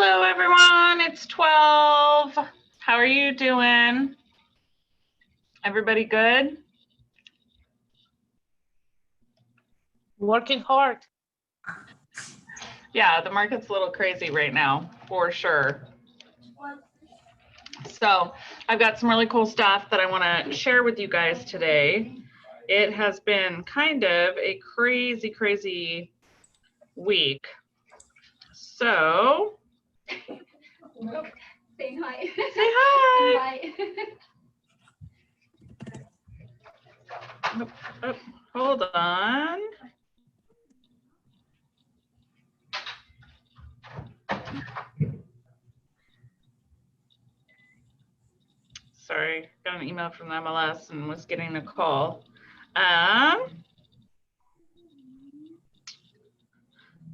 Hello, everyone. It's 12. How are you doing? Everybody good? Working hard. Yeah, the market's a little crazy right now, for sure. So I've got some really cool stuff that I want to share with you guys today. It has been kind of a crazy, crazy week. So say hi. Say hi. Oh, hold on. Sorry, got an email from the MLS and was getting a call.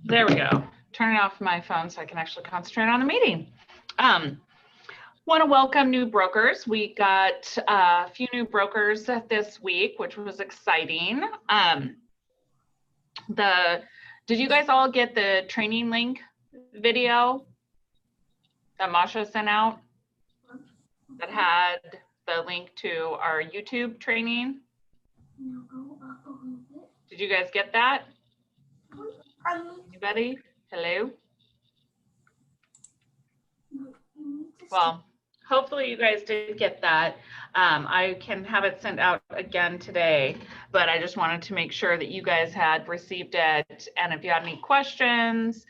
There we go. Turning off my phone so I can actually concentrate on the meeting. Want to welcome new brokers. We got a few new brokers this week, which was exciting. Did you guys all get the training link video that Masha sent out that had the link to our YouTube training? Did you guys get that? Anybody? Hello? Well, hopefully you guys did get that. I can have it sent out again today, but I just wanted to make sure that you guys had received it. And if you had any questions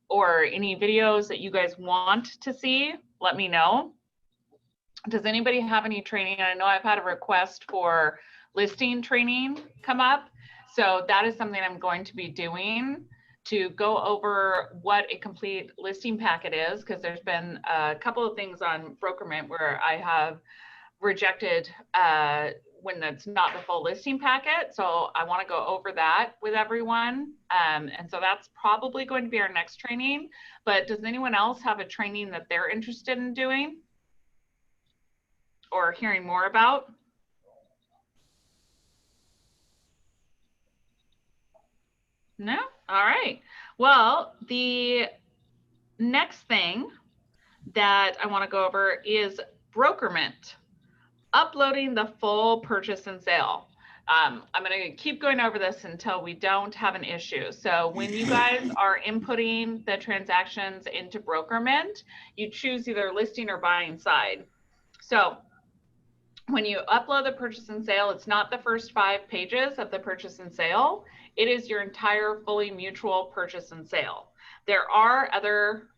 or any videos that you guys want to see, let me know. Does anybody have any training? I know I've had a request for listing training come up. So that is something I'm going to be doing, to go over what a complete listing packet is, because there's been a couple of things on Brokerment where I have rejected when that's not the full listing packet. So I want to go over that with everyone. And so that's probably going to be our next training. But does anyone else have a training that they're interested in doing or hearing more about? No? All right. Well, the next thing that I want to go over is Brokerment, uploading the full purchase and sale. I'm going to keep going over this until we don't have an issue. So when you guys are inputting the transactions into Brokerment, you choose either listing or buying side. So when you upload the purchase and sale, it's not the first 5 pages of the purchase and sale. It is your entire fully mutual purchase and sale. There are other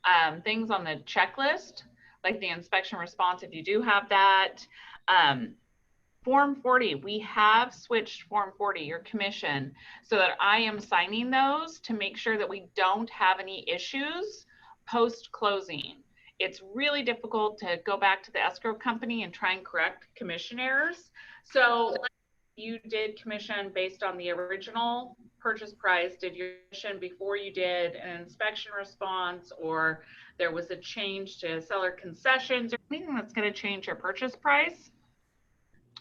things on the checklist, like the inspection response, if you do have that. Form 40, we have switched Form 40, your commission, so that I am signing those to make sure that we don't have any issues post-closing. It's really difficult to go back to the escrow company and try and correct commission errors. So you did commission based on the original purchase price, did your commission before you did an inspection response, or there was a change to seller concessions or anything that's going to change your purchase price.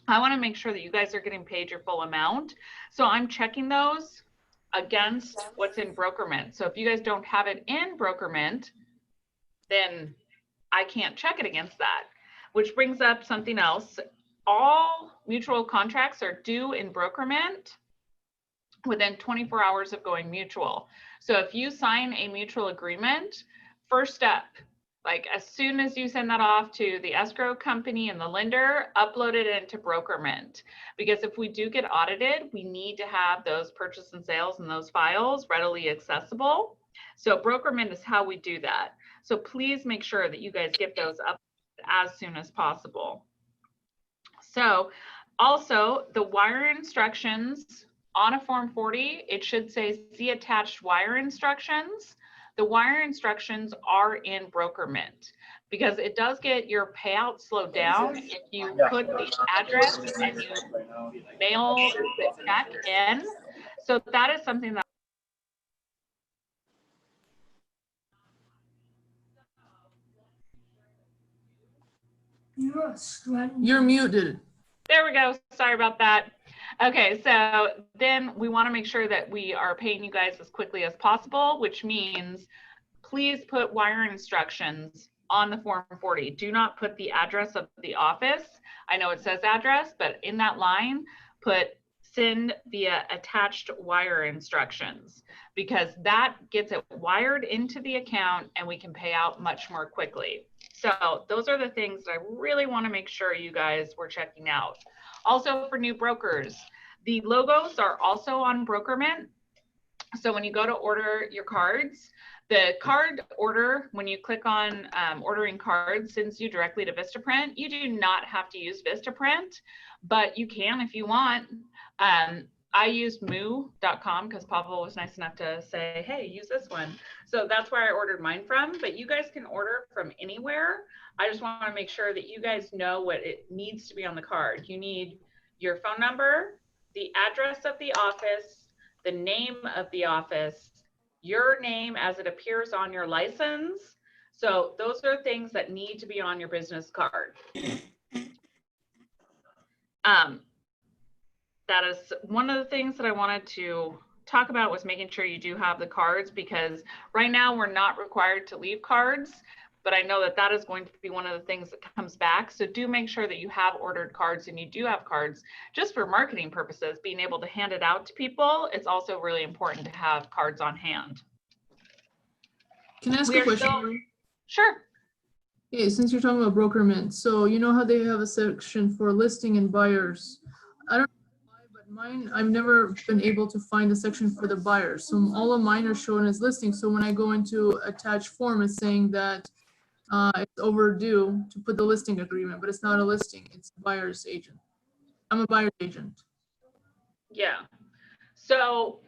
I want to make sure that you guys are getting paid your full amount. So I'm checking those against what's in Brokerment. So if you guys don't have it in Brokerment, then I can't check it against that, which brings up something else. All mutual contracts are due in Brokerment within 24 hours of going mutual. So if you sign a mutual agreement, first step, like as soon as you send that off to the escrow company and the lender, upload it into Brokerment. Because if we do get audited, we need to have those purchase and sales and those files readily accessible. So Brokerment is how we do that. So please make sure that you guys get those up as soon as possible. So also the wire instructions on a Form 40, it should say see attached wire instructions. The wire instructions are in Brokerment because it does get your payout slowed down if you put the address and you mail the check in. So that is something that You're muted. There we go. Sorry about that. Okay, so then we want to make sure that we are paying you guys as quickly as possible, which means please put wire instructions on the Form 40. Do not put the address of the office. I know it says address, but in that line, put send via attached wire instructions, because that gets it wired into the account and we can pay out much more quickly. So those are the things that I really want to make sure you guys were checking out. Also, for new brokers, the logos are also on Brokerment. So when you go to order your cards, the card order, when you click on ordering cards, sends you directly to Vistaprint. You do not have to use Vistaprint, but you can if you want. I used moo.com because Pavel was nice enough to say, hey, use this one. So that's where I ordered mine from, but you guys can order from anywhere. I just want to make sure that you guys know what it needs to be on the card. You need your phone number, the address of the office, the name of the office, your name as it appears on your license. So those are things that need to be on your business card. That is one of the things that I wanted to talk about, was making sure you do have the cards, because right now we're not required to leave cards, but I know that that is going to be one of the things that comes back. So do make sure that you have ordered cards and you do have cards just for marketing purposes, being able to hand it out to people. It's also really important to have cards on hand. Can I ask a question? Sure. Okay, since you're talking about Brokerment, so you know how they have a section for listing and buyers. I don't know why, but mine, I've never been able to find a section for the buyers. So all of mine are shown as listing. So when I go into attach form, it's saying that it's overdue to put the listing agreement, but it's not a listing, it's a buyer's agent. I'm a buyer's agent. Yeah. So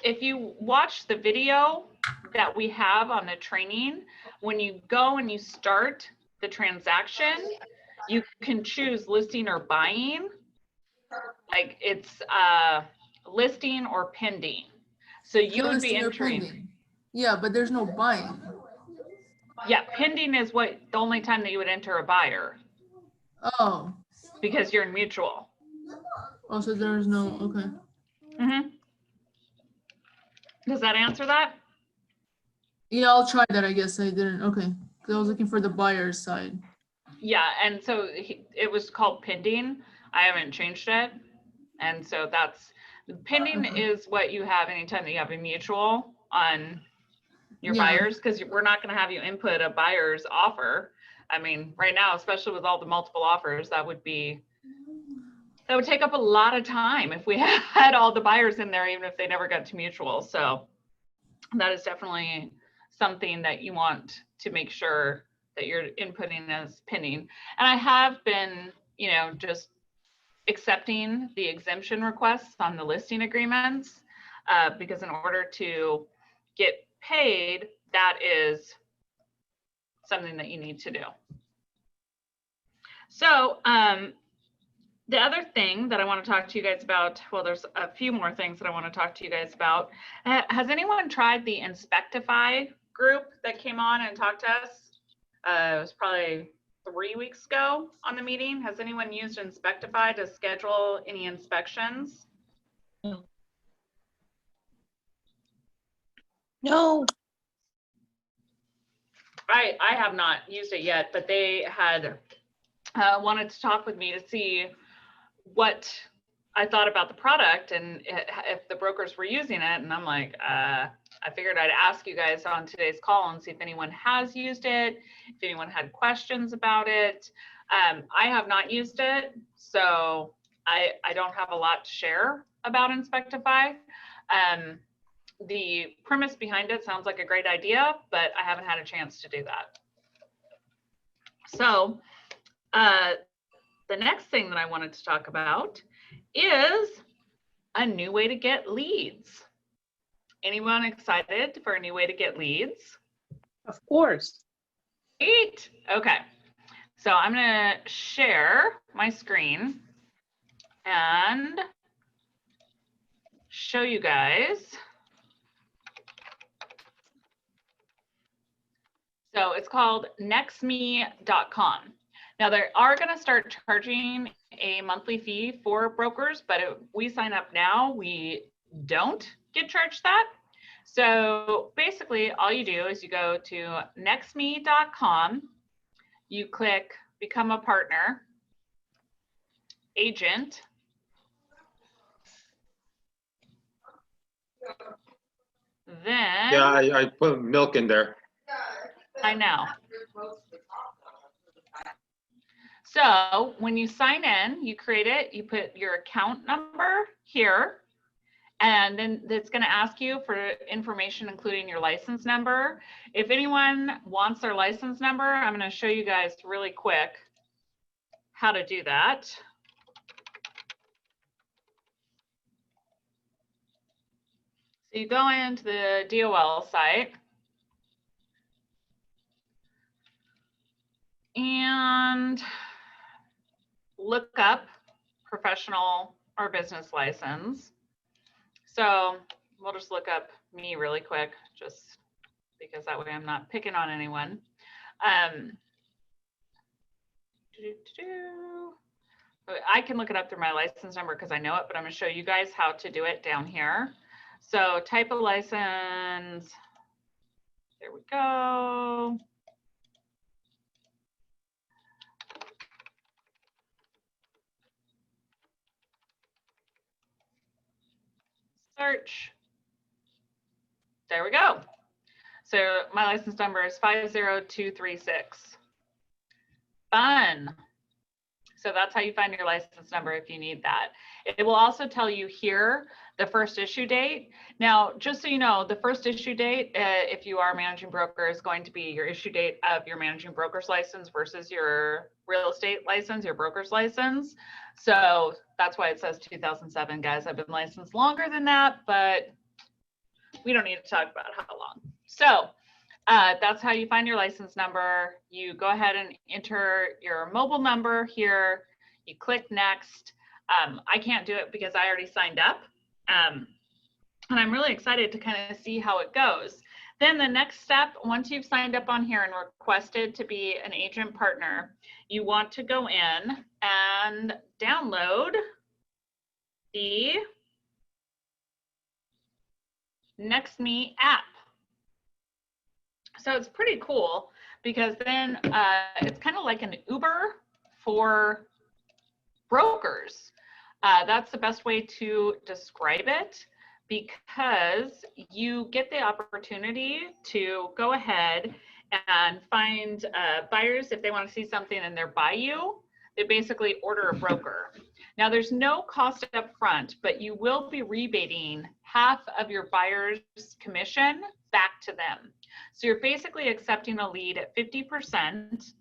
if you watch the video that we have on the training, when you go and you start the transaction, you can choose listing or buying. Like it's listing or pending. So you would be entering. Yeah, but there's no buying. Yeah, pending is the only time that you would enter a buyer. Oh. Because you're in mutual. Oh, so there's no, okay. Mm-hmm. Does that answer that? Yeah, I'll try that. I guess I didn't. Okay. Because I was looking for the buyer's side. Yeah, and so it was called pending. I haven't changed it. And so that's, pending is what you have anytime that you have a mutual on your buyers, because we're not going to have you input a buyer's offer. I mean, right now, especially with all the multiple offers, that would take up a lot of time if we had all the buyers in there, even if they never got to mutual. So that is definitely something that you want to make sure that you're inputting as pending. And I have been, just accepting the exemption requests on the listing agreements, because in order to get paid, that is something that you need to do. So the other thing that I want to talk to you guys about, well, there's a few more things that I want to talk to you guys about. Has anyone tried the Inspectify group that came on and talked to us? It was probably 3 weeks ago on the meeting. Has anyone used Inspectify to schedule any inspections? No. I have not used it yet, but they had wanted to talk with me to see what I thought about the product and if the brokers were using it. And I'm like, I figured I'd ask you guys on today's call and see if anyone has used it, if anyone had questions about it. I have not used it, so I don't have a lot to share about Inspectify. The premise behind it sounds like a great idea, but I haven't had a chance to do that. So the next thing that I wanted to talk about is a new way to get leads. Anyone excited for a new way to get leads? Of course. Great. Okay. So I'm going to share my screen and show you guys. So it's called nextme.com. Now they are going to start charging a monthly fee for brokers, but if we sign up now, we don't get charged that. So basically all you do is you go to nextme.com, you click become a partner, agent, then Yeah, I put milk in there. I know. So when you sign in, you create it, you put your account number here, and then it's going to ask you for information, including your license number. If anyone wants their license number, I'm going to show you guys really quick how to do that. So you go into the DOL site and look up professional or business license. So we'll just look up me really quick, just because that way I'm not picking on anyone. I can look it up through my license number because I know it, but I'm going to show you guys how to do it down here. So type of license. There we go. Search. There we go. So my license number is 50236. Fun. So that's how you find your license number if you need that. It will also tell you here the first issue date. Now, just so you know, the first issue date, if you are a managing broker, is going to be your issue date of your managing broker's license versus your real estate license, your broker's license. So that's why it says 2007, guys. I've been licensed longer than that, but we don't need to talk about how long. So that's how you find your license number. You go ahead and enter your mobile number here. You click next. I can't do it because I already signed up. And I'm really excited to kind of see how it goes. Then the next step, once you've signed up on here and requested to be an agent partner, you want to go in and download the NextMe app. So it's pretty cool because then it's kind of like an Uber for brokers. That's the best way to describe it because you get the opportunity to go ahead and find buyers if they want to see something and they're by you. They basically order a broker. Now there's no cost up front, but you will be rebating half of your buyer's commission back to them. So you're basically accepting a lead at 50%,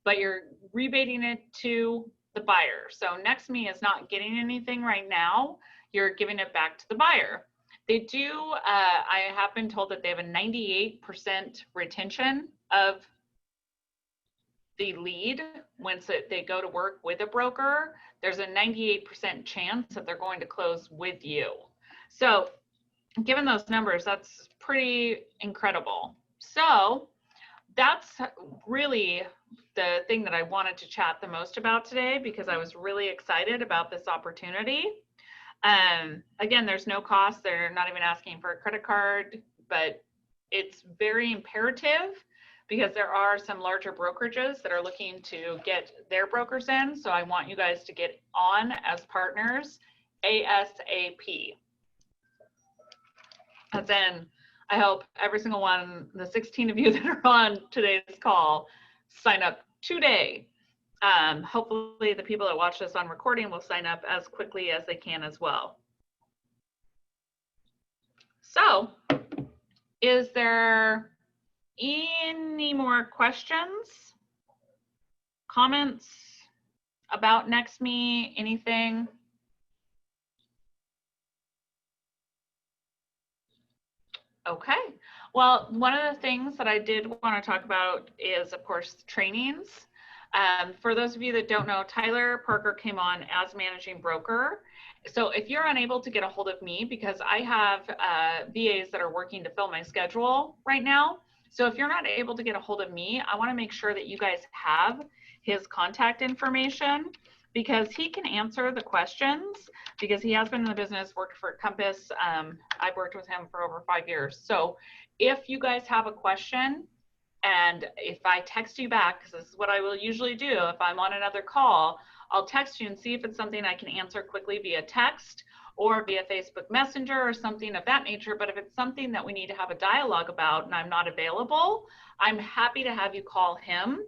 but you're rebating it to the buyer. So NextMe is not getting anything right now. You're giving it back to the buyer. They do, I have been told that they have a 98% retention of the lead once they go to work with a broker. There's a 98% chance that they're going to close with you. So given those numbers, that's pretty incredible. So that's really the thing that I wanted to chat the most about today because I was really excited about this opportunity. Again, there's no cost. They're not even asking for a credit card, but it's very imperative because there are some larger brokerages that are looking to get their brokers in. So I want you guys to get on as partners ASAP. And then I hope every single one, the 16 of you that are on today's call, sign up today. Hopefully the people that watch this on recording will sign up as quickly as they can as well. So, is there any more questions, comments about NextMe, anything? Okay, well, one of the things that I did want to talk about is, of course, trainings. For those of you that don't know, Tyler Parker came on as managing broker. So if you're unable to get a hold of me, because I have VAs that are working to fill my schedule right now. So if you're not able to get a hold of me, I want to make sure that you guys have his contact information. because he can answer the questions, because he has been in the business, worked for Compass. I've worked with him for over 5 years. So if you guys have a question, and if I text you back, because this is what I will usually do, if I'm on another call, I'll text you and see if it's something I can answer quickly via text or via Facebook Messenger or something of that nature. But if it's something that we need to have a dialogue about and I'm not available, I'm happy to have you call him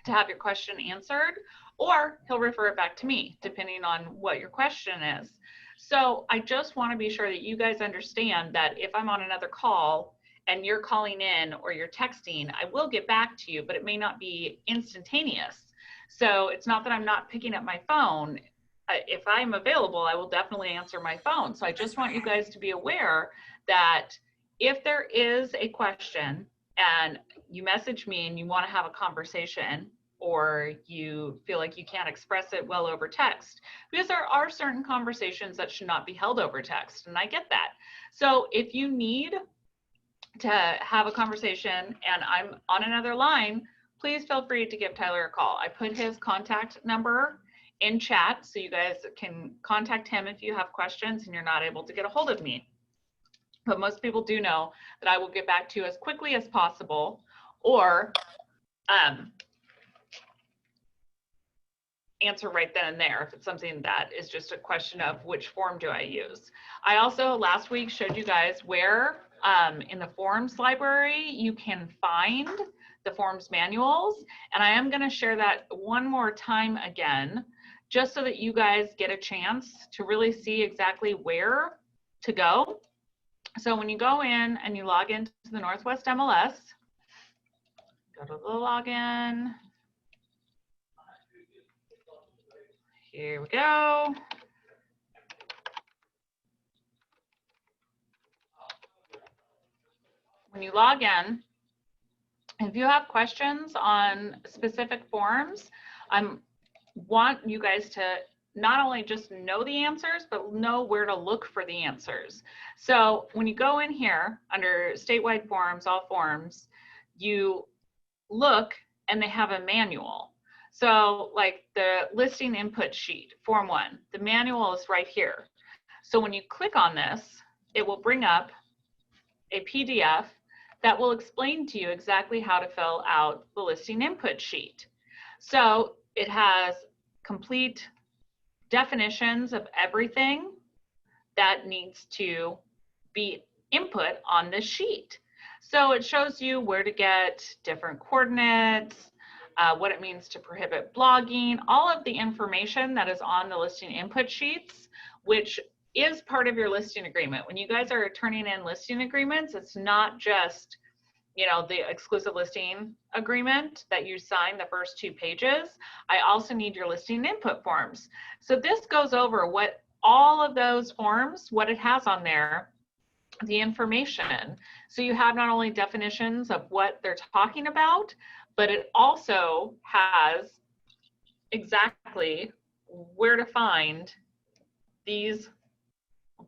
to have your question answered, or he'll refer it back to me, depending on what your question is. So I just want to be sure that you guys understand that if I'm on another call and you're calling in or you're texting, I will get back to you, but it may not be instantaneous. So it's not that I'm not picking up my phone. If I'm available, I will definitely answer my phone. So I just want you guys to be aware that if there is a question and you message me and you want to have a conversation, or you feel like you can't express it well over text, because there are certain conversations that should not be held over text, and I get that. So if you need to have a conversation and I'm on another line, please feel free to give Tyler a call. I put his contact number in chat so you guys can contact him if you have questions and you're not able to get a hold of me. But most people do know that I will get back to you as quickly as possible, or answer right then and there if it's something that is just a question of which form do I use. I also last week showed you guys where in the forms library you can find the forms manuals, and I am going to share that one more time again, just so that you guys get a chance to really see exactly where to go. So when you go in and you log into the Northwest MLS, go to the login. Here we go. When you log in, if you have questions on specific forms, I want you guys to not only just know the answers, but know where to look for the answers. So when you go in here under statewide forms, all forms, you look and they have a manual. So like the listing input sheet, form 1, the manual is right here. So when you click on this, it will bring up a PDF that will explain to you exactly how to fill out the listing input sheet. So it has complete definitions of everything that needs to be input on this sheet. So it shows you where to get different coordinates, what it means to prohibit blogging, all of the information that is on the listing input sheets, which is part of your listing agreement. When you guys are turning in listing agreements, it's not just, you know, the exclusive listing agreement that you sign the first 2 pages. I also need your listing input forms. So this goes over what all of those forms, what it has on there, the information. So you have not only definitions of what they're talking about, but it also has exactly where to find these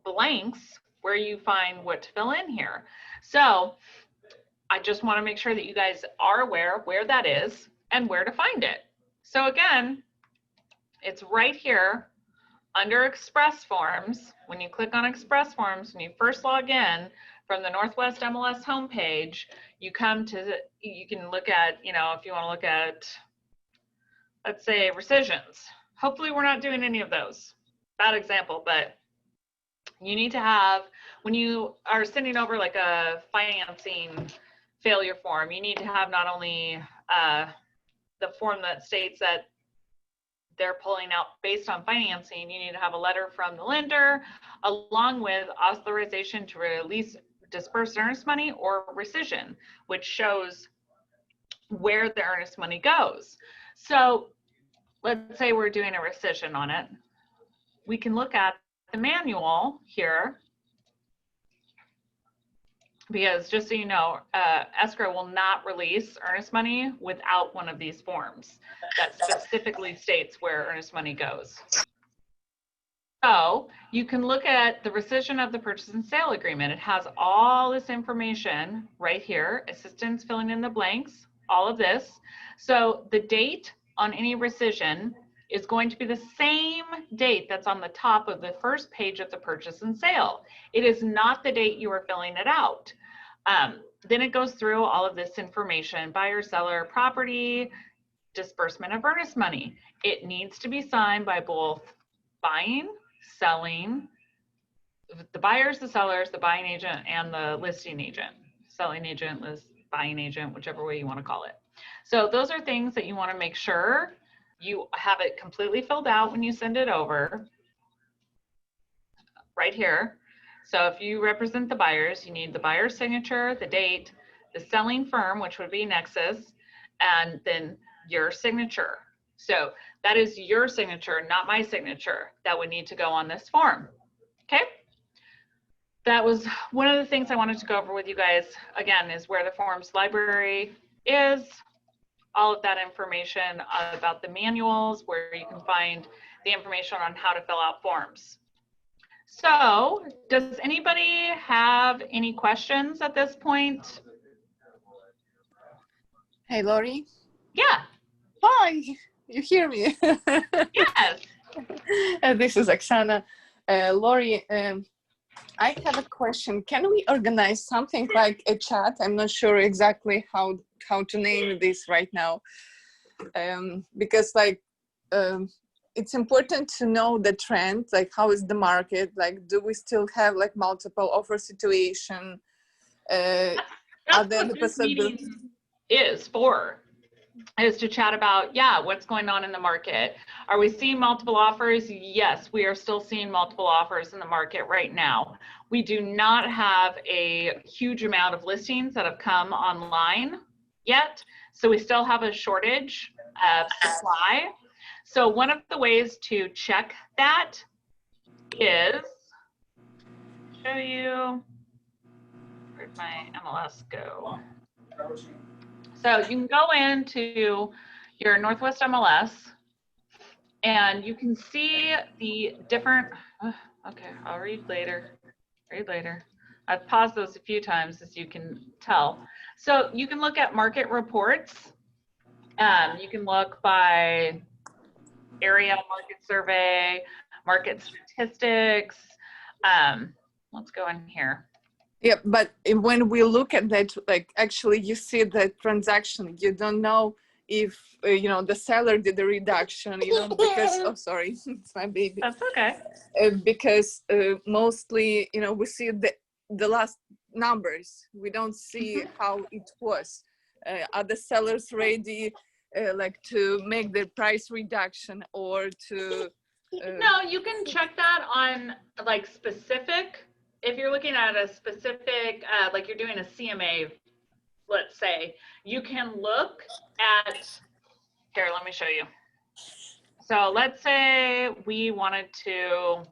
blanks, where you find what to fill in here. So I just want to make sure that you guys are aware of where that is and where to find it. So again, it's right here under Express Forms. When you click on Express Forms, when you first log in from the Northwest MLS homepage, you come to, you can look at, you know, if you want to look at, let's say, rescissions. Hopefully we're not doing any of those. Bad example, but you need to have, when you are sending over like a financing failure form, you need to have not only the form that states that they're pulling out based on financing, you need to have a letter from the lender along with authorization to release dispersed earnest money or rescission, which shows where the earnest money goes. So let's say we're doing a rescission on it. We can look at the manual here, because just so you know, escrow will not release earnest money without one of these forms that specifically states where earnest money goes. So you can look at the rescission of the purchase and sale agreement. It has all this information right here, assistance filling in the blanks, all of this. So the date on any rescission is going to be the same date that's on the top of the first page of the purchase and sale. It is not the date you are filling it out. Then it goes through all of this information: buyer, seller, property, disbursement of earnest money. It needs to be signed by both buying, selling, the buyers, the sellers, the buying agent, and the listing agent, selling agent, buying agent, whichever way you want to call it. So those are things that you want to make sure you have it completely filled out when you send it over right here. So if you represent the buyers, you need the buyer's signature, the date, the selling firm, which would be Nexus, and then your signature. So that is your signature, not my signature, that would need to go on this form. Okay? That was one of the things I wanted to go over with you guys. Again, is where the forms library is, all of that information about the manuals, where you can find the information on how to fill out forms. So does anybody have any questions at this point? Hey, Lori. Yeah. Hi, you hear me? Yes. This is Oksana. Lori, I have a question. Can we organize something like a chat? I'm not sure exactly how to name this right now. Because it's important to know the trend, like how is the market, like do we still have like multiple offer situation? That's Other what this meeting is to chat about, yeah, what's going on in the market. Are we seeing multiple offers? Yes, we are still seeing multiple offers in the market right now. We do not have a huge amount of listings that have come online yet, so we still have a shortage of supply. So one of the ways to check that is, show you, where'd my MLS go? So you can go into your Northwest MLS and you can see the different, okay, I'll read later, I've paused those a few times, as you can tell. So you can look at market reports. You can look by area market survey, market statistics. Let's go in here. Yeah, but when we look at that, like actually you see the transaction, you don't know if, the seller did the reduction, because, oh, sorry, it's my baby. That's okay. Because mostly, we see the last numbers. We don't see how it was. Are the sellers ready, to make the price reduction or to? No, you can check that on like specific. If you're looking at a specific, like you're doing a CMA, let's say, you can look at, here, let me show you. So let's say we wanted to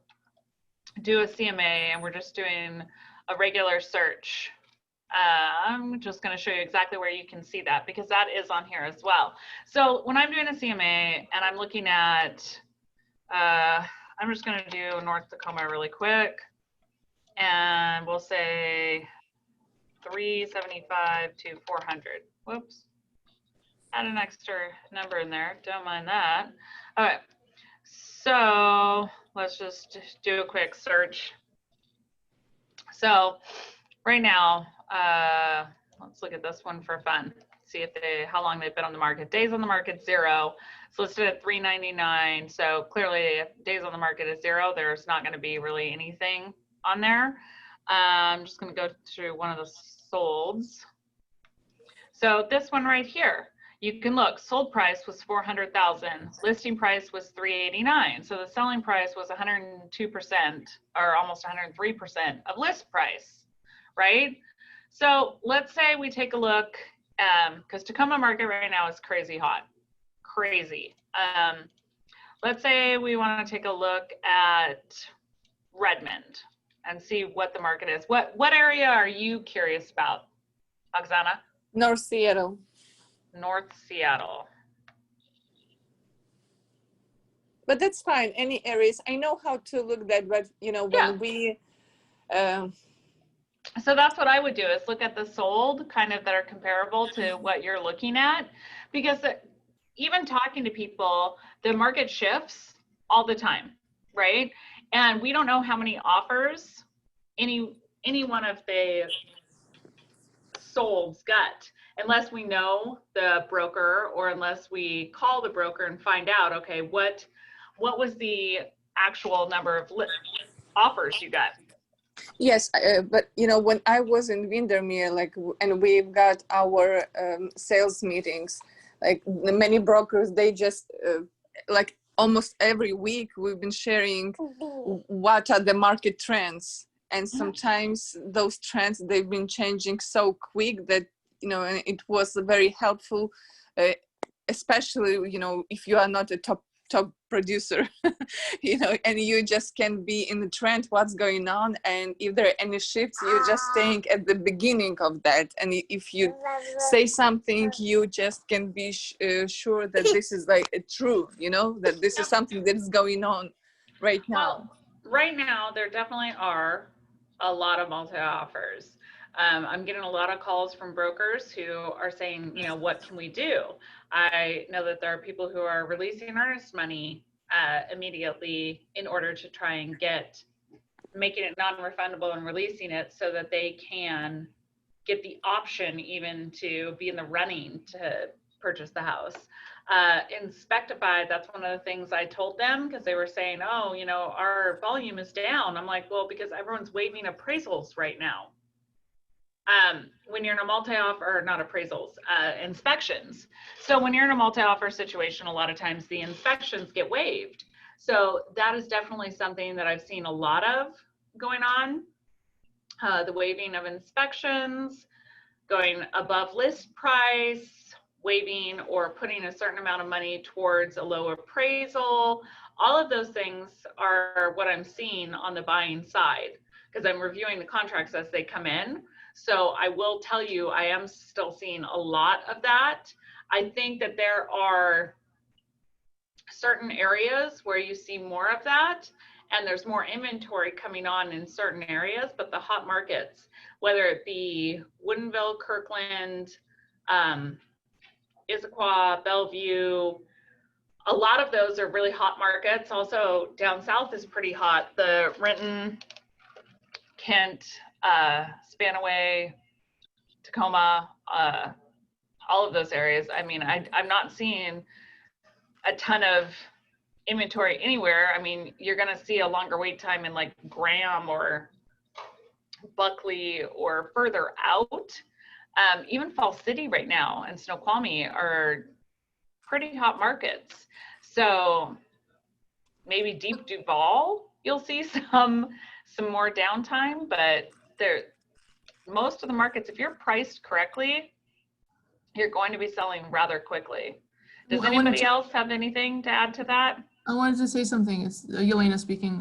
do a CMA and we're just doing a regular search. I'm just going to show you exactly where you can see that, because that is on here as well. So when I'm doing a CMA and I'm looking at, I'm just going to do North Tacoma really quick, and we'll say 375 to 400. Whoops. Add an extra number in there. Don't mind that. All right. So let's just do a quick search. So right now, let's look at this one for fun. See if how long they've been on the market. Days on the market, 0. It's listed at 399. So clearly, if days on the market is 0, there's not going to be really anything on there. I'm just going to go through one of the solds. So this one right here, you can look. Sold price was 400,000. Listing price was 389. So the selling price was 102% or almost 103% of list price, right? So let's say we take a look, because Tacoma market right now is crazy hot, crazy. Let's say we want to take a look at Redmond and see what the market is. What area are you curious about, Oksana? North Seattle. North Seattle. But that's fine. Any areas. I know how to look that, but when we. So that's what I would do, is look at the sold kind of that are comparable to what you're looking at, because even talking to people, the market shifts all the time, right? And we don't know how many offers any one of the solds got unless we know the broker, or unless we call the broker and find out, okay, what was the actual number of offers you got. Yes, but you know, when I was in Windermere, like, and we've got our sales meetings, like many brokers, they just like almost every week we've been sharing what are the market trends, and sometimes those trends, they've been changing so quick that, you know, and it was very helpful, especially, you know, if you are not a top producer, you know, and you just can be in the trend, what's going on, and if there are any shifts, you're just staying at the beginning of that, and if you say something, you just can be sure that this is like true, you know, that this is something that is going on right now. Well, right now there definitely are a lot of multi-offers. I'm getting a lot of calls from brokers who are saying, you know, what can we do? I know that there are people who are releasing earnest money immediately in order to try and making it non-refundable and releasing it so that they can get the option even to be in the running to purchase the house. Inspectify, that's one of the things I told them, because they were saying, oh, you know, our volume is down. I'm like, well, because everyone's waiving appraisals right now. When you're in a multi-offer, or not appraisals, inspections. So when you're in a multi-offer situation, a lot of times the inspections get waived. So that is definitely something that I've seen a lot of going on. The waiving of inspections, going above list price, waiving or putting a certain amount of money towards a low appraisal. All of those things are what I'm seeing on the buying side, because I'm reviewing the contracts as they come in. So I will tell you, I am still seeing a lot of that. I think that there are certain areas where you see more of that, and there's more inventory coming on in certain areas, but the hot markets, whether it be Woodinville, Kirkland, Issaquah, Bellevue, a lot of those are really hot markets. Also down south is pretty hot. The Renton, Kent, Spanaway, Tacoma, all of those areas. I mean, I'm not seeing a ton of inventory anywhere. I mean, you're going to see a longer wait time in like Graham or Buckley or further out. Even Fall City right now and Snoqualmie are pretty hot markets. So maybe Deep Duval, you'll see some more downtime, but most of the markets, if you're priced correctly, you're going to be selling rather quickly. Does anybody else have anything to add to that? I wanted to say something. It's Yelena speaking.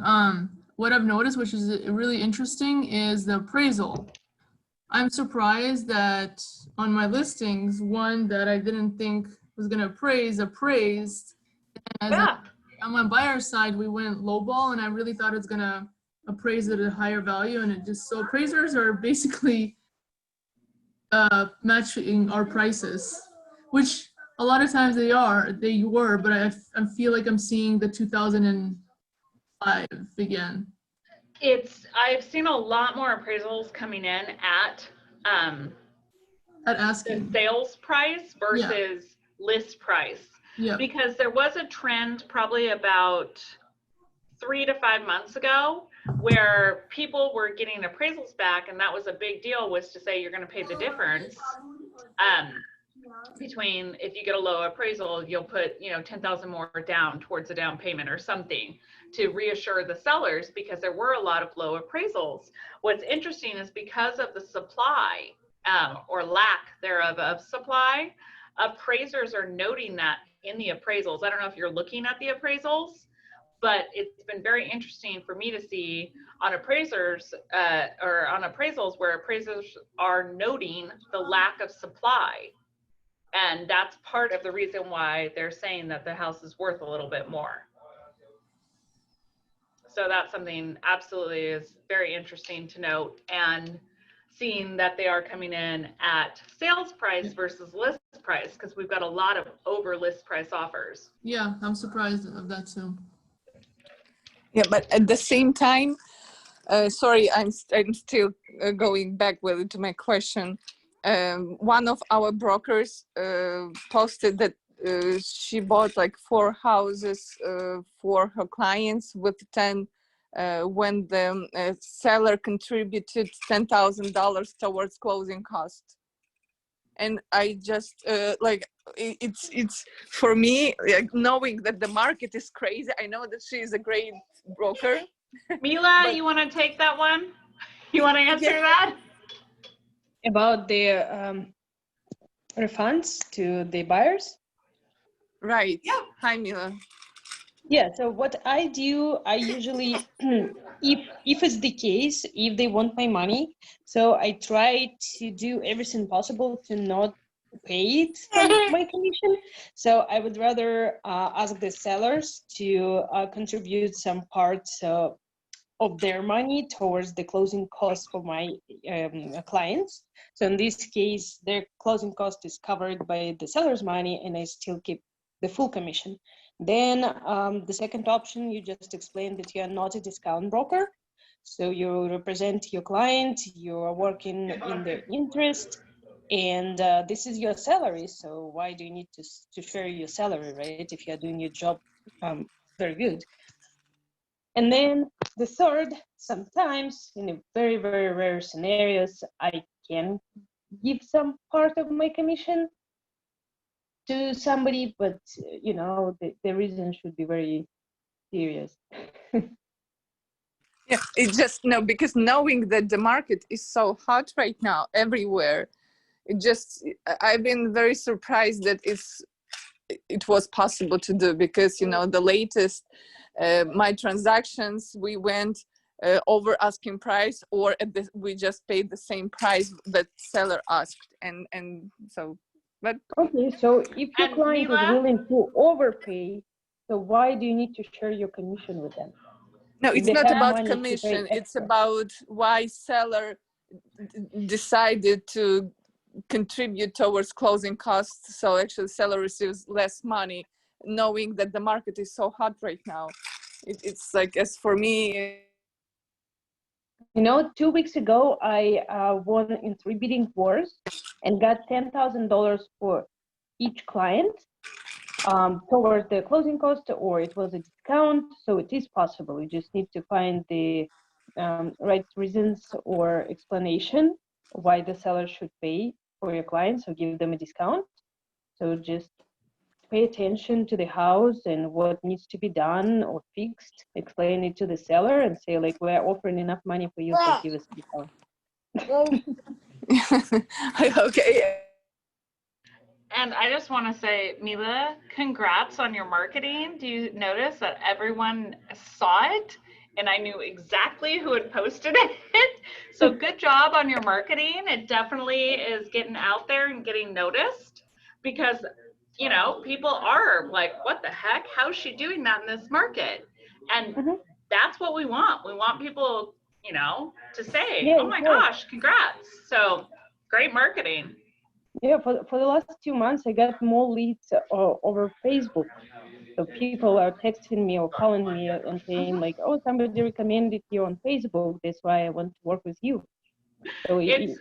What I've noticed, which is really interesting, is the appraisal. I'm surprised that on my listings, one that I didn't think was going to appraised. As Yeah. on my buyer side, we went lowball, and I really thought it's going to appraise at a higher value. And it just, so appraisers are basically matching our prices, which a lot of times they were, but I feel like I'm seeing the 2005 again. I've seen a lot more appraisals coming in at asking the sales price versus list price. Yeah. Because there was a trend probably about 3 to 5 months ago where people were getting appraisals back, and that was a big deal, was to say you're going to pay the difference between, if you get a low appraisal, you'll put, you know, 10,000 more down towards a down payment or something to reassure the sellers, because there were a lot of low appraisals. What's interesting is because of the supply or lack thereof of supply, appraisers are noting that in the appraisals. I don't know if you're looking at the appraisals, but it's been very interesting for me to see on appraisers or on appraisals where appraisers are noting the lack of supply. And that's part of the reason why they're saying that the house is worth a little bit more. So that's something absolutely is very interesting to note. And seeing that they are coming in at sales price versus list price, because we've got a lot of over list price offers. Yeah, I'm surprised of that too. Yeah, but at the same time, sorry, I'm still going back to my question. One of our brokers posted that she bought like 4 houses for her clients with 10 when the seller contributed $10,000 towards closing costs. And I just it's for me, like, knowing that the market is crazy. I know that she is a great broker. Mila, But- you want to take that one? You want to answer that? About the refunds to the buyers? Right. Yeah. Hi, Mila. Yeah, so what I do, I usually, if it's the case, if they want my money, so I try to do everything possible to not pay it from my commission. So I would rather ask the sellers to contribute some parts of their money towards the closing costs for my clients. So in this case, their closing cost is covered by the seller's money, and I still keep the full commission. Then the second option, you just explained that you are not a discount broker. So you represent your client, you are working in their interest, and this is your salary. So why do you need to share your salary, right? If you're doing your job very good. And then the third, sometimes in a very, very rare scenarios, I can give some part of my commission to somebody, but you know, the reason should be very serious. Yeah, it just no, because knowing that the market is so hot right now everywhere, I've been very surprised that it was possible to do, because you know the latest my transactions, we went over asking price, or we just paid the same price that seller asked, and so, but Okay, so if your And client is Mila? willing to overpay, so why do you need to share your commission with them? no, If it's they not have about money to pay commission, it's extra. about why seller decided to contribute towards closing costs, so actually seller receives less money, knowing that the market is so hot right now. It's like, as for me, You know, 2 weeks ago, I won in 3 bidding wars and got $10,000 for each client towards the closing cost, or it was a discount. So it is possible. You just need to find the right reasons or explanation why the seller should pay for your clients, or give them a discount. So just pay attention to the house and what needs to be done or fixed, explain it to the seller and say, like, we're offering enough money for you, so give us a discount. okay. And I just want to say, Mila, congrats on your marketing. Do you notice that everyone saw it and I knew exactly who had posted it? So good job on your marketing. It definitely is getting out there and getting noticed, because, you know, people are like, what the heck? How's she doing that in this market? And that's what we want. We want people, you know, to say, Yeah, oh it my works. gosh, congrats. So great marketing. Yeah, for the last 2 months, I got more leads over Facebook. So people are texting me or calling me and saying, like, oh, somebody recommended you on Facebook. That's why I want to work with you. So It's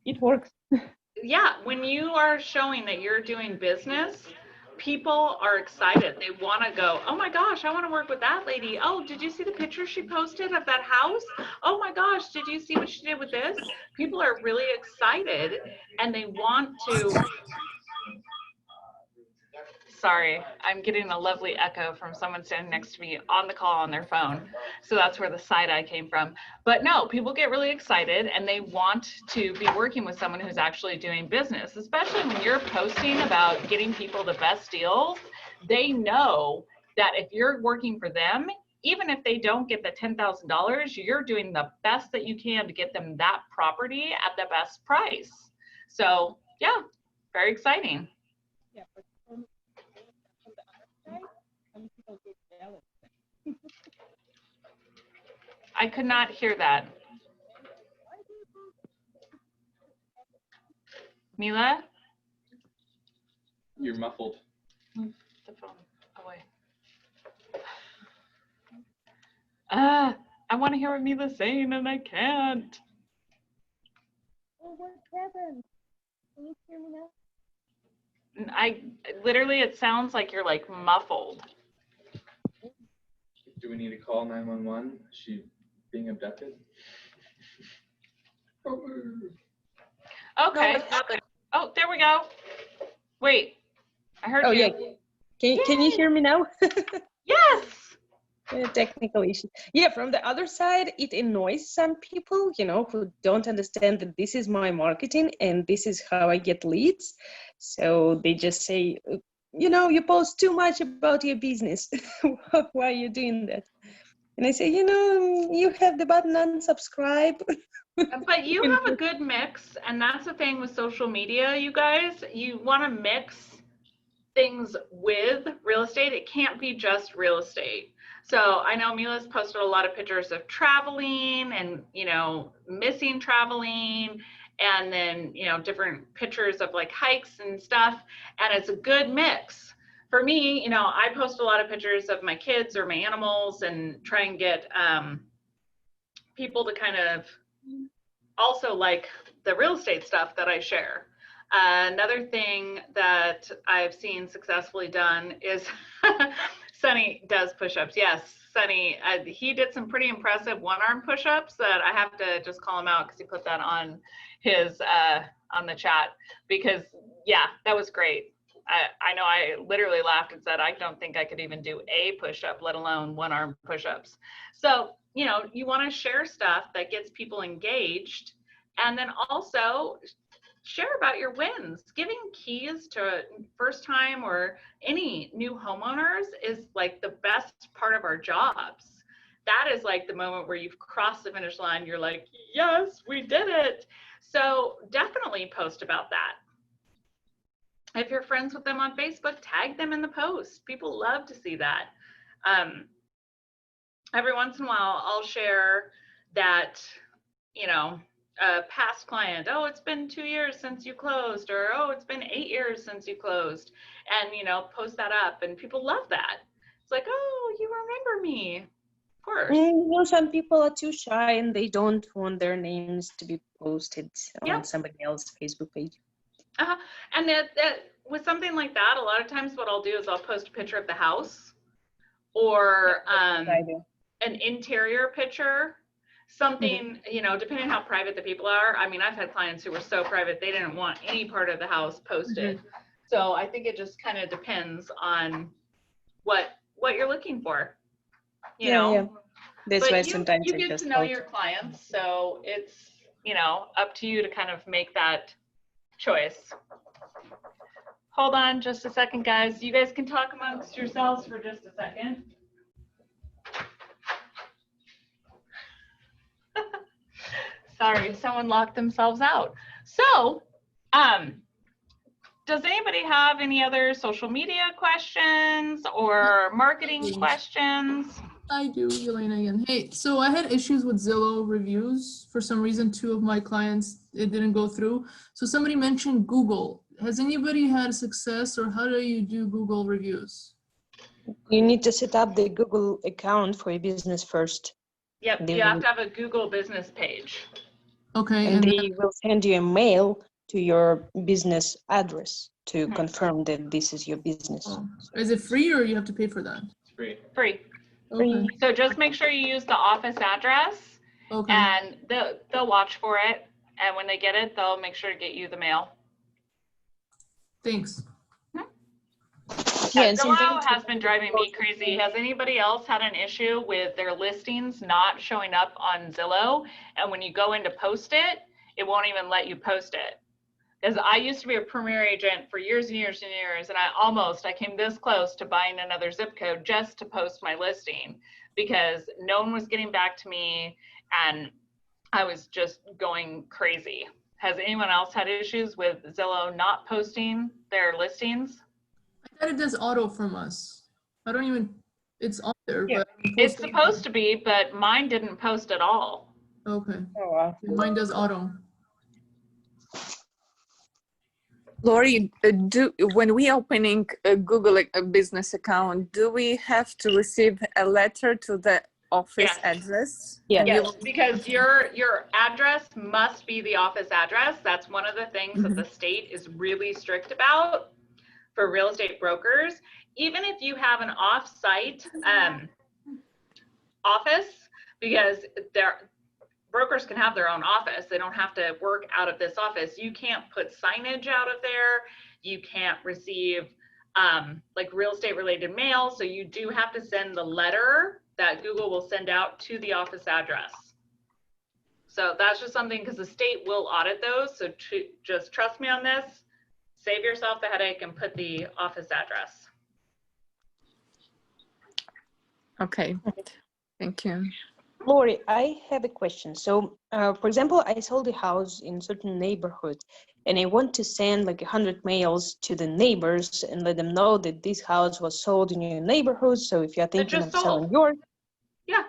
it works. yeah, when you are showing that you're doing business, people are excited. They want to go, oh my gosh, I want to work with that lady. Oh, did you see the picture she posted of that house? Oh my gosh, did you see what she did with this? People are really excited and they want to. Sorry, I'm getting a lovely echo from someone standing next to me on the call on their phone. So that's where the side eye came from. But no, people get really excited and they want to be working with someone who's actually doing business, especially when you're posting about getting people the best deals. They know that if you're working for them, even if they don't get the $10,000, you're doing the best that you can to get them that property at the best price. So yeah, very exciting. Yeah, but from the other side, some people get jealous. I could not hear that. Mila? You're muffled. Move the phone away. I want to hear what Mila's saying and I can't. Oh, what happened? Can you hear me now? I literally, it sounds like you're like muffled. Do we need to call 911? Is she being abducted? Okay. Oh, there we go. Wait, I heard you. Yeah. Can you hear me now? Yes. Technical issue. Yeah, from the other side, it annoys some people, who don't understand that this is my marketing and this is how I get leads. So they just say, you post too much about your business. Why are you doing that? And I say, you have the button unsubscribe. But you have a good mix, and that's the thing with social media, you guys. You want to mix things with real estate. It can't be just real estate. So I know Mila's posted a lot of pictures of traveling and, missing traveling, and then, different pictures of like hikes and stuff. And it's a good mix. For me, I post a lot of pictures of my kids or my animals and try and get people to kind of also like the real estate stuff that I share. Another thing that I've seen successfully done is Sunny does push-ups. Yes, Sunny, he did some pretty impressive one-arm push-ups that I have to just call him out because he put that on his on the chat, because yeah, that was great. I know I literally laughed and said, I don't think I could even do a push-up, let alone one-arm push-ups. So, you want to share stuff that gets people engaged, and then also share about your wins. Giving keys to first time or any new homeowners is like the best part of our jobs. That is like the moment where you've crossed the finish line. You're like, yes, we did it. So definitely post about that. If you're friends with them on Facebook, tag them in the post. People love to see that. Every once in a while, I'll share that, a past client, oh, it's been 2 years since you closed, or oh, it's been 8 years since you closed, and post that up, and people love that. It's like, oh, you remember me. Of course. Some people are too shy and they don't want their names to be posted on somebody else's Facebook page. And that with something like that, a lot of times what I'll do is I'll post a picture of the house, or an interior picture. Something, depending on how private the people are. I mean, I've had clients who were so private, they didn't want any part of the house posted. So I think it just kind of depends on what you're looking for, Yeah. That's but why sometimes you get to know your clients. So it's, up to you to kind of make that choice. Hold on just a second, guys. You guys can talk amongst yourselves for just a second. Sorry, someone locked themselves out. So, does anybody have any other social media questions or marketing questions? I do, Elena again. Hey, so I had issues with Zillow reviews. For some reason, 2 of my clients, it didn't go through. So somebody mentioned Google. Has anybody had success, or how do you do Google reviews? You need to set up the Google account for your business first. Yep, you have to have a Google business page. Okay. And they will send you a mail to your business address to confirm that this is your business. Oh. Is it free, or you have to pay for that? It's free. Free. Okay. So just make sure you use the office address, and they'll watch for it. And when they get it, they'll make sure to get you the mail. Thanks. Yeah, Zillow has been driving me crazy. Has anybody else had an issue with their listings not showing up on Zillow? And when you go in to post it, it won't even let you post it. Because I used to be a Premier agent for years and years and years, and I came this close to buying another zip code just to post my listing, because no one was getting back to me and I was just going crazy. Has anyone else had issues with Zillow not posting their listings? I thought it does auto from us. I don't even, it's on there, but it's supposed to be, but mine didn't post at all. Okay. Oh, wow. Mine does auto. Lori, when we opening a Google a business account, do we have to receive a letter to the office Yes. address? Yeah. And Yes, because your address must be the office address. That's one of the things that the state is really strict about for real estate brokers. Even if you have an off-site office, because brokers can have their own office. They don't have to work out of this office. You can't put signage out of there. You can't receive like real estate related mail. So you do have to send the letter that Google will send out to the office address. So that's just something, because the state will audit those. So just trust me on this. Save yourself the headache and put the office address. Okay, thank you. Lori, I have a question. So, for example, I sold a house in certain neighborhood, and I want to send like 100 mails to the neighbors and let them know that this house was sold in your neighborhood. So if you're thinking just of selling sold. yours, Yeah.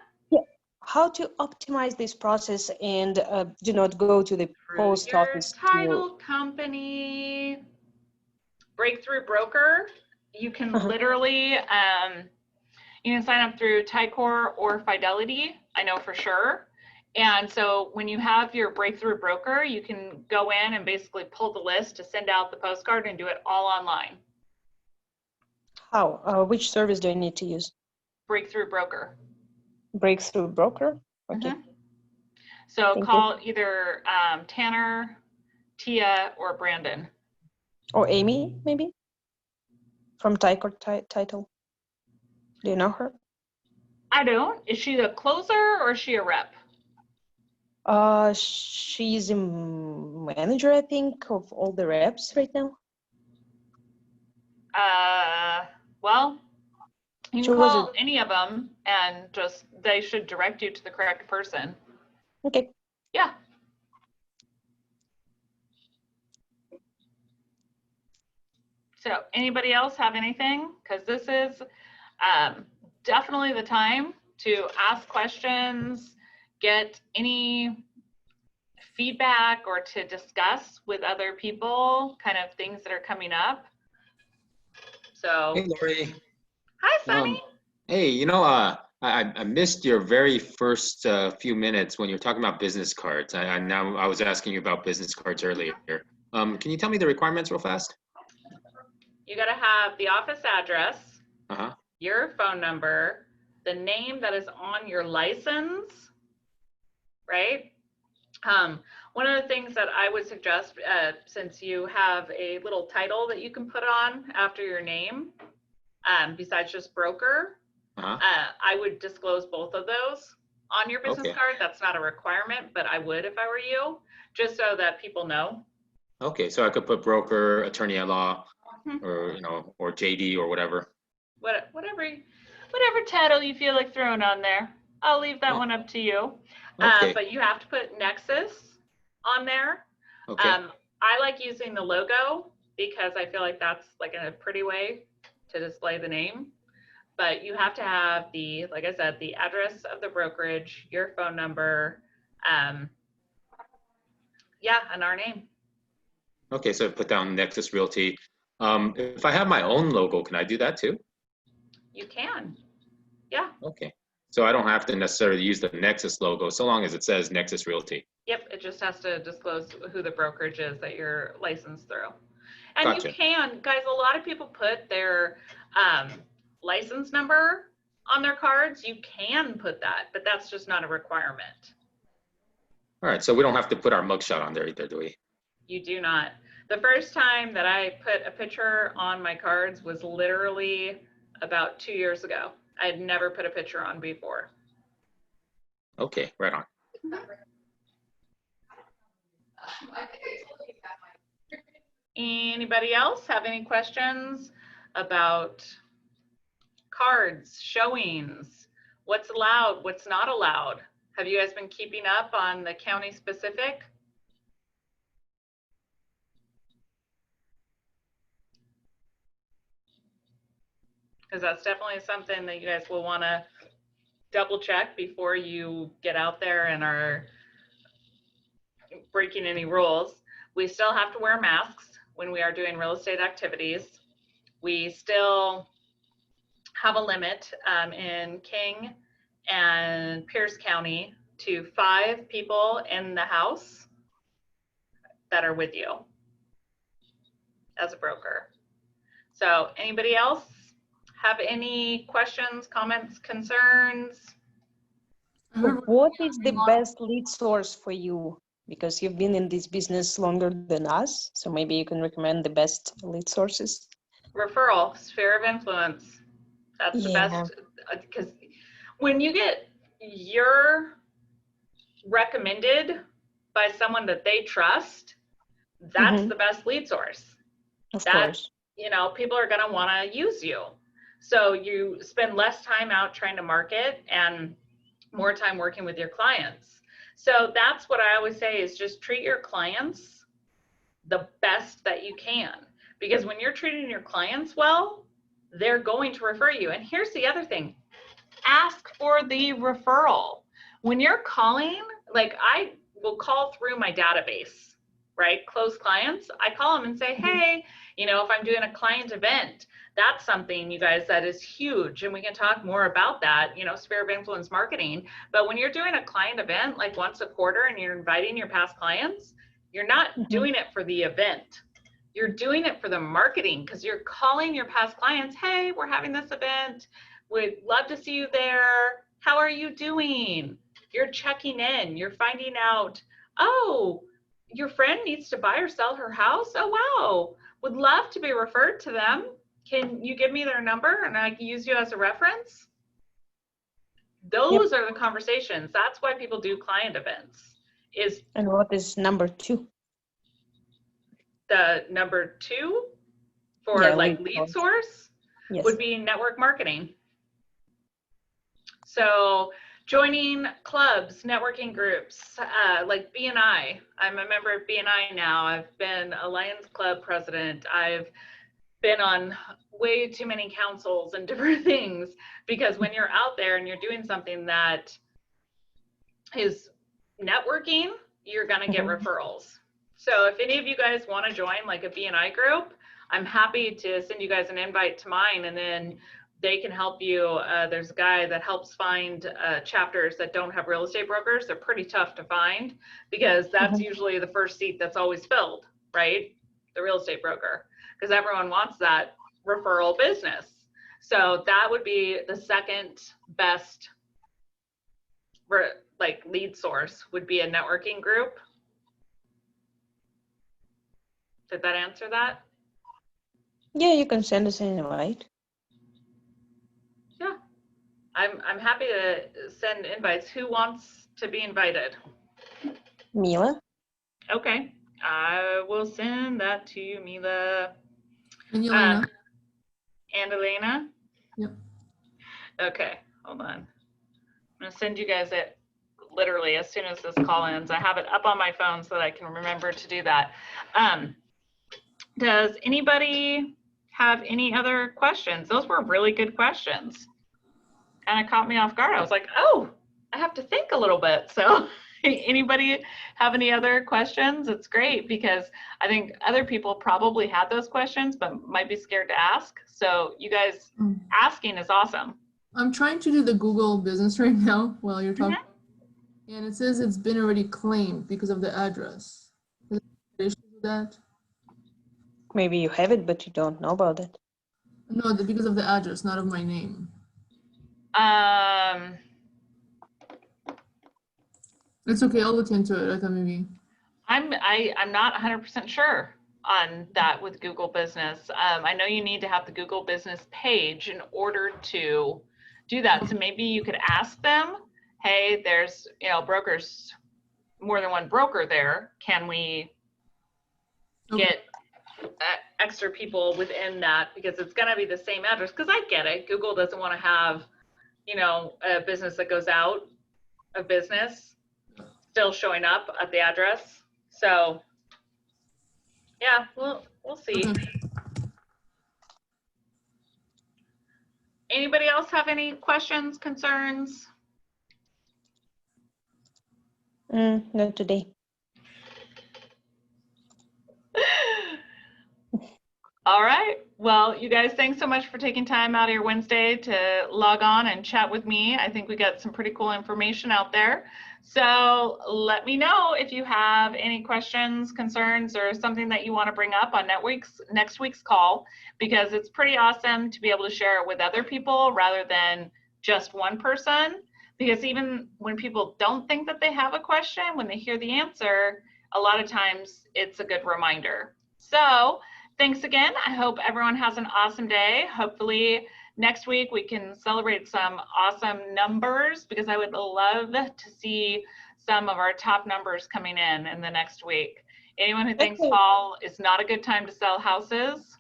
how to optimize this process and do not go to the Through post your office title company, breakthrough broker, you can literally you can sign up through Tycor or Fidelity, I know for sure. And so when you have your breakthrough broker, you can go in and basically pull the list to send out the postcard and do it all online. How? Which service do I need to use? Breakthrough broker. Breakthrough broker? Okay. So Thank call either Tanner, Tia, or Brandon. Or Amy, maybe? From Tycor title. Do you know her? I don't. Is she a closer or is she a rep? She's a manager, I think, of all the reps right now. Well, you She can was call any of them and just, they should direct you to the correct person. okay. Yeah. So anybody else have anything? Because this is definitely the time to ask questions, get any feedback, or to discuss with other people kind of things that are coming up. So, Hey, Lori. hi, Sunny. Hey, I missed your very first few minutes when you were talking about business cards. I was asking you about business cards earlier. Can you tell me the requirements real fast? You got to have the office address, Uh-huh. your phone number, the name that is on your license, right? One of the things that I would suggest, since you have a little title that you can put on after your name, besides just broker, Uh-huh. I would disclose both of those on your business Okay. card. That's not a requirement, but I would if I were you, just so that people know. Okay, so I could put broker, attorney at law, Mhm. or JD or whatever. Whatever title you feel like throwing on there. I'll leave that Oh. one up to you. Okay. But you have to put Nexus on there. Okay. I like using the logo because I feel like that's like a pretty way to display the name. But you have to have the, like I said, the address of the brokerage, your phone number, yeah, and our name. Okay, so put down Nexus Realty. If I have my own logo, can I do that too? You can. Yeah. Okay. So I don't have to necessarily use the Nexus logo so long as it says Nexus Realty. Yep, it just has to disclose who the brokerage is that you're licensed through. And Gotcha. you can, guys, a lot of people put their license number on their cards. You can put that, but that's just not a requirement. All right, so we don't have to put our mugshot on there either, do we? You do not. The first time that I put a picture on my cards was literally about 2 years ago. I had never put a picture on before. Okay, right on. Anybody else have any questions about cards, showings, what's allowed, what's not allowed? Have you guys been keeping up on the county specific? Because that's definitely something that you guys will want to double check before you get out there and are breaking any rules. We still have to wear masks when we are doing real estate activities. We still have a limit in King and Pierce County to 5 people in the house that are with you as a broker. So anybody else have any questions, comments, concerns? What is the best lead source for you? Because you've been in this business longer than us, so maybe you can recommend the best lead sources. Referral, sphere of influence. That's the best, because when you get your recommended by someone that they trust, that's the best lead source. Of course. You know, people are going to want to use you. So you spend less time out trying to market and more time working with your clients. So that's what I always say is just treat your clients the best that you can. Because when you're treating your clients well, they're going to refer you. And here's the other thing. Ask for the referral. When you're calling, like I will call through my database, right? Close clients, I call them and say, hey, you know, if I'm doing a client event, that's something, you guys, that is huge. And we can talk more about that, you know, sphere of influence marketing. But when you're doing a client event, like once a quarter and you're inviting your past clients, you're not doing it for the event. You're doing it for the marketing because you're calling your past clients, hey, we're having this event. We'd love to see you there. How are you doing? You're checking in. You're finding out, oh, your friend needs to buy or sell her house? Oh, wow. Would love to be referred to them. Can you give me their number and I can use you as a reference? Those are the conversations. That's why people do client events. And what is number 2? The number 2 for like lead source would be network marketing. So joining clubs, networking groups, like BNI. I'm a member of BNI now. I've been a Lions Club president. I've been on way too many councils and different things, because when you're out there and you're doing something that is networking, you're going to get referrals. So if any of you guys want to join like a BNI group, I'm happy to send you guys an invite to mine, and then they can help you. There's a guy that helps find chapters that don't have real estate brokers. They're pretty tough to find because that's usually the first seat that's always filled, right? The real estate broker, because everyone wants that referral business. So that would be the second best like lead source, would be a networking group. Did that answer that? Yeah, you can send us an invite. Yeah, I'm happy to send invites. Who wants to be invited? Mila. Okay, I will send that to you, Mila. And Elena. And Elena? Yep. Okay, hold on. I'm gonna send you guys it literally as soon as this call ends. I have it up on my phone so that I can remember to do that. Does anybody have any other questions? Those were really good questions. Kind of caught me off guard. I was like, oh, I have to think a little bit. So anybody have any other questions? It's great because I think other people probably had those questions but might be scared to ask. So you guys asking is awesome. I'm trying to do the Google business right now while you're talking. And it says it's been already claimed because of the address. Is there issues with that? Maybe you have it, but you don't know about it. No, because of the address, not of my name. It's okay, I'll look into it. I thought maybe. I'm not 100% sure on that with Google Business. I know you need to have the Google Business page in order to do that. So maybe you could ask them, hey, there's, you know, brokers, more than one broker there. Can we get extra people within that? Because it's going to be the same address. Because I get it. Google doesn't want to have, you know, a business that goes out of business still showing up at the address. So yeah, we'll see. Anybody else have any questions, concerns? Not today. All right. Well, you guys, thanks so much for taking time out of your Wednesday to log on and chat with me. I think we got some pretty cool information out there. So let me know if you have any questions, concerns, or something that you want to bring up on next week's call, because it's pretty awesome to be able to share it with other people rather than just one person. Because even when people don't think that they have a question, when they hear the answer, a lot of times it's a good reminder. So thanks again. I hope everyone has an awesome day. Hopefully next week we can celebrate some awesome numbers, because I would love to see some of our top numbers coming in the next week. Anyone who thinks fall is not a good time to sell houses,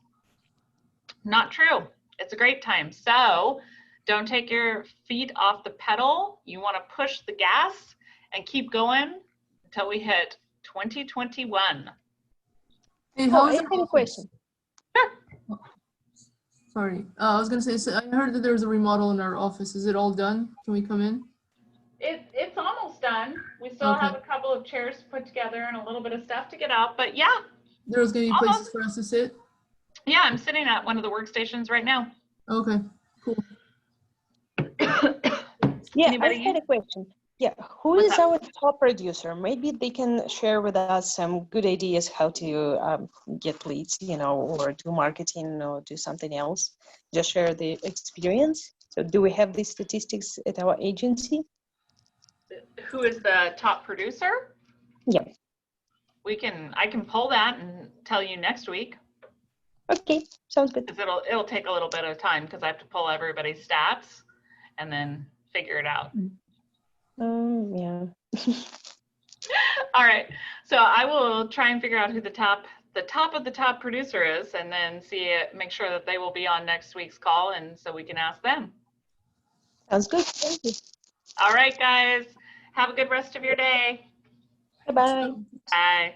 not true. It's a great time. So don't take your feet off the pedal. You want to push the gas and keep going until we hit 2021. Hey, Oh, how I is have the a question. Sorry, I was gonna say, so I heard that there was a remodel in our office. Is it all done? Can we come in? It's almost done. We still Okay. have a couple of chairs to put together and a little bit of stuff to get out, but yeah, There was gonna be places almost. for us to sit? Yeah, I'm sitting at one of the workstations right now. Okay, cool. Yeah, Anybody? I had a question. Yeah, who What's is up? our top producer? Maybe they can share with us some good ideas how to get leads, or do marketing or do something else. Just share the experience. So do we have these statistics at our agency? Who is the top producer? Yeah. I can pull that and tell you next week, Okay, sounds good. because it'll take a little bit of time, because I have to pull everybody's stats and then figure it out. Yeah. All right, so I will try and figure out who the top of the top producer is, and then make sure that they will be on next week's call, and so we can ask them. Sounds good. Thank you. All right, guys, have a good rest of your day. Bye-bye. Bye.